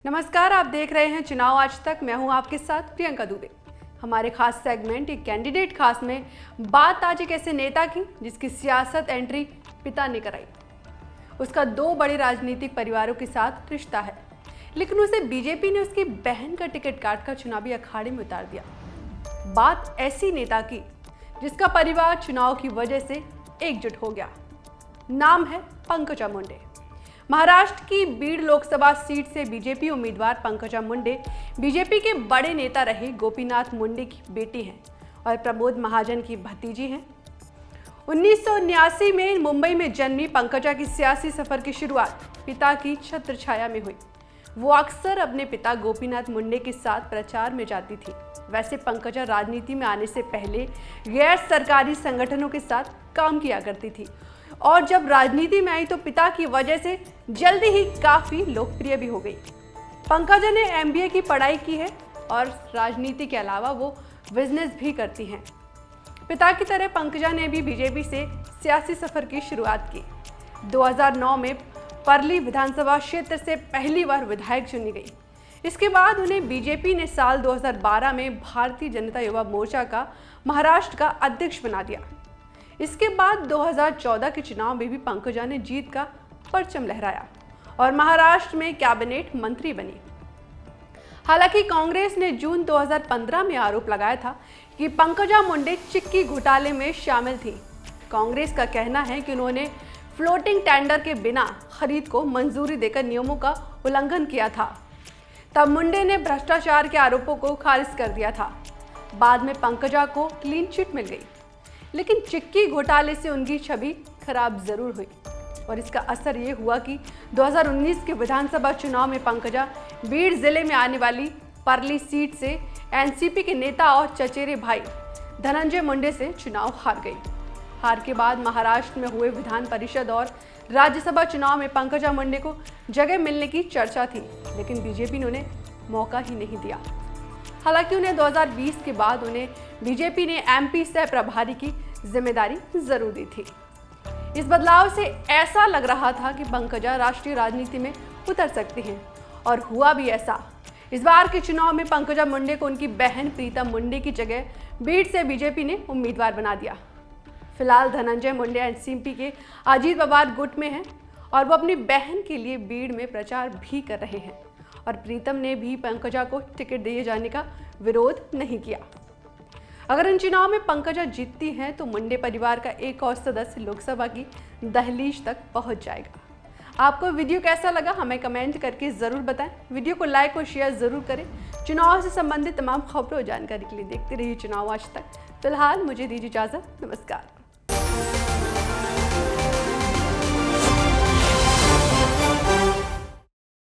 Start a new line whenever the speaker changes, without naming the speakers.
नमस्कार, आप देख रहे हैं चुनाव आज तक। मैं हूं आपके साथ प्रियंका दुबे। हमारे खास सेगमेंट एक कैंडिडेट खास में बात आज एक ऐसे नेता की जिसकी सियासत एंट्री पिता ने कराई। उसका दो बड़े राजनीतिक परिवारों के साथ रिश्ता है, लेकिन उसे बीजेपी ने उसकी बहन का टिकट काटकर चुनावी अखाड़े में उतार दिया। बात ऐसी नेता की जिसका परिवार चुनाव की वजह से एकजुट हो गया। नाम है पंकजा मुंडे। महाराष्ट्र की बीड़ लोकसभा सीट से बीजेपी उम्मीदवार पंकजा मुंडे बीजेपी के बड़े नेता रहे गोपीनाथ मुंडे की बेटी हैं और प्रमोद महाजन की भतीजी हैं। 1979 में मुंबई में जन्मी पंकजा की सियासी सफर की शुरुआत पिता की छत्रछाया में हुई। वो अक्सर अपने पिता गोपीनाथ मुंडे के साथ प्रचार में जाती थी। वैसे पंकजा राजनीति में आने से पहले गैर सरकारी संगठनों के साथ काम किया करती थी और जब राजनीति में आई तो पिता की वजह से जल्दी ही काफी लोकप्रिय भी हो गई। पंकजा ने MBA की पढ़ाई की है और राजनीति के अलावा वो बिजनेस भी करती हैं। पिता की तरह पंकजा ने भी बीजेपी से सियासी सफर की शुरुआत की। 2009 में परली विधानसभा क्षेत्र से पहली बार विधायक चुनी गई। इसके बाद उन्हें बीजेपी ने साल 2012 में भारतीय जनता युवा मोर्चा का महाराष्ट्र का अध्यक्ष बना दिया। इसके बाद 2014 के चुनाव में भी पंकजा ने जीत का परचम लहराया और महाराष्ट्र में कैबिनेट मंत्री बनी। हालांकि कांग्रेस ने जून 2015 में आरोप लगाया था कि पंकजा मुंडे चिक्की घोटाले में शामिल थी। कांग्रेस का कहना है कि उन्होंने फ्लोटिंग टेंडर के बिना खरीद को मंजूरी देकर नियमों का उल्लंघन किया था। तब मुंडे ने भ्रष्टाचार के आरोपों को खारिज कर दिया था। बाद में पंकजा को क्लीन चिट मिल गई, लेकिन चिक्की घोटाले से उनकी छवि खराब जरूर हुई और इसका असर ये हुआ कि 2019 के विधानसभा चुनाव में पंकजा बीड़ जिले में आने वाली परली सीट से एनसीपी के नेता और चचेरे भाई धनंजय मुंडे से चुनाव हार गई। हार के बाद महाराष्ट्र में हुए विधान परिषद और राज्यसभा चुनाव में पंकजा मुंडे को जगह मिलने की चर्चा थी, लेकिन बीजेपी ने उन्हें मौका ही नहीं दिया। हालांकि उन्हें 2020 के बाद उन्हें बीजेपी ने MP सह प्रभारी की जिम्मेदारी जरूर दी थी। इस बदलाव से ऐसा लग रहा था कि पंकजा राष्ट्रीय राजनीति में उतर सकती हैं और हुआ भी ऐसा। इस बार के चुनाव में पंकजा मुंडे को उनकी बहन प्रीतम मुंडे की जगह बीड़ से बीजेपी ने उम्मीदवार बना दिया। फिलहाल धनंजय मुंडे एनसीपी के अजीत पवार गुट में हैं और वो अपनी बहन के लिए बीड़ में प्रचार भी कर रहे हैं और प्रीतम ने भी पंकजा को टिकट दिए जाने का विरोध नहीं किया। अगर इन चुनाव में पंकजा जीतती हैं तो मुंडे परिवार का एक और सदस्य लोकसभा की दहलीज तक पहुंच जाएगा। आपको वीडियो कैसा लगा हमें कमेंट करके जरूर बताएं। वीडियो को लाइक और शेयर जरूर करें। चुनाव से संबंधित तमाम खबरों और जानकारी के लिए देखते रहिए चुनाव आज तक। फिलहाल मुझे दीजिए इजाजत। नमस्कार।